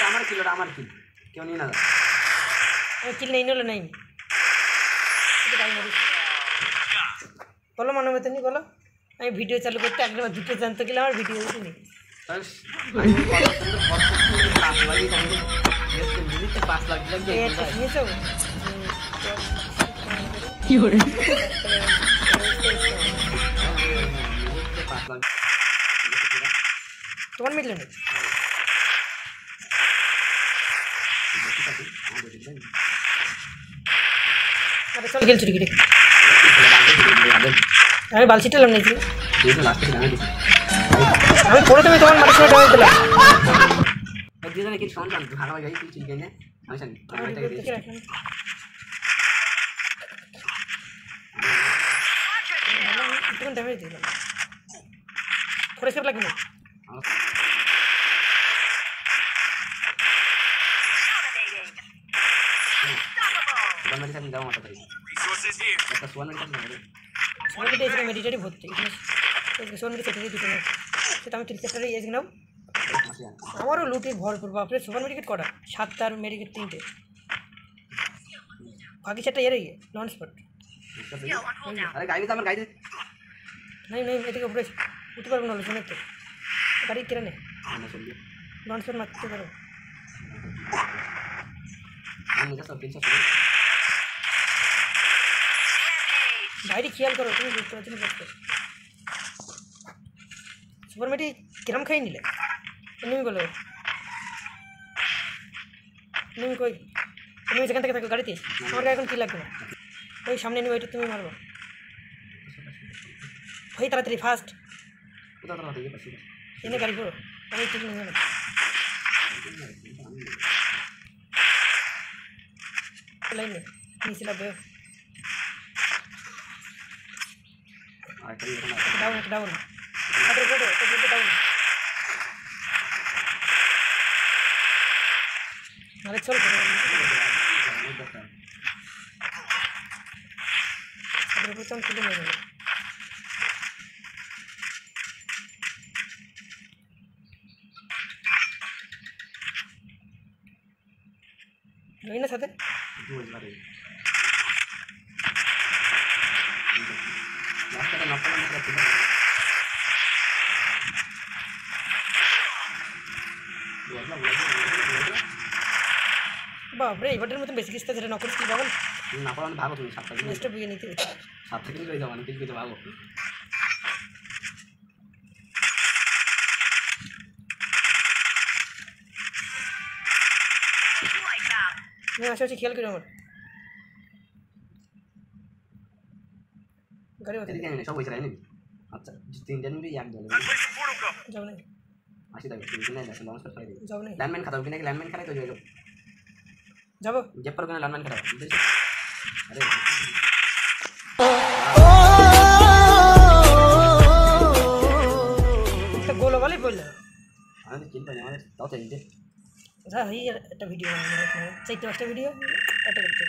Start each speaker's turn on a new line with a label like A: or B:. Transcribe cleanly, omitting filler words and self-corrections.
A: আমার কিল কেউ নিয়ে না
B: কিল নেই নলে নাই বলো মনে মতো নি বলো আমি ভিডিও চালু করতে একবার দুটো জানতে গেলে আমার ভিডিও উঠিনি তোমার মিটলো না চল খেলছি টিকিট আমি বালছিটা লাম নিয়েছি আমি পড়ে তুমি তোমার মাটির সময় ডেমে দিলাম
A: দুজনে কি সন্তান ভালো হয়ে গেছে ঠিক আছে আমি জানি
B: একটু ড্যামেজ দিলাম করে সেভ লাগবে না মেডিটেরই ভর্তি সেটা আমি 30 এজ নাও আমারও লুটে ভরপুর বাপরে সুপার মেডিকেট কটা 7 মেডিকেট 3টে বাকি 4টা এর নন স্পট नहीं नहीं मैं ऊपर उठ पर बना लो सुने तो गाड़ी किरण है नॉन स्पॉट मत करो भाई ख्याल करो तुम बस सुपर मेटी किरम खाई नहीं ले नहीं बोलो नहीं कोई তুমি যেখান থেকে থাকো গাড়িতে আমার গাড়ি এখন কি লাগবে না ওই সামনে নিয়ে ওইটা তুমি মারবো ভাই তাড়াতাড়ি ফাস্ট এনে গাড়ি পুরো আমি ঠিক নিয়ে নেব লাইনে নিচে লাগবে ডাউন ডাউন ডাউন আরে চল প্রথম কিলো হয়ে গেল नहीं ना साथे बाप रे इवेंटर में तो बेसिक किस्ता जरा नौकर की बाबा
A: ना पड़न भागो तुम 7 सेकंड
B: नेक्स्ट भी नहीं थी
A: 7 सेकंड ले जाओ ना किल के भागो
B: मैं आशा से खेल कर रहा हूं गाड़ी होती
A: है नहीं सब वैसे रहे नहीं अच्छा जितने इंडियन भी याद दो
B: जाओ नहीं
A: आशी तक तुमने लेसन लॉन्च कर पाएंगे
B: जाओ नहीं
A: लैंडमैन खाता हो कि नहीं लैंडमैन खाता है तो जो
B: जाओ
A: जब पर कोई लैंडमैन खाता अरे
B: तो गोल वाले बोल रहा
A: আমি চিন পাই আমার তাও চাই দে
B: আচ্ছা এই একটা ভিডিও বানানো চাইতে একটা ভিডিও এটা করতে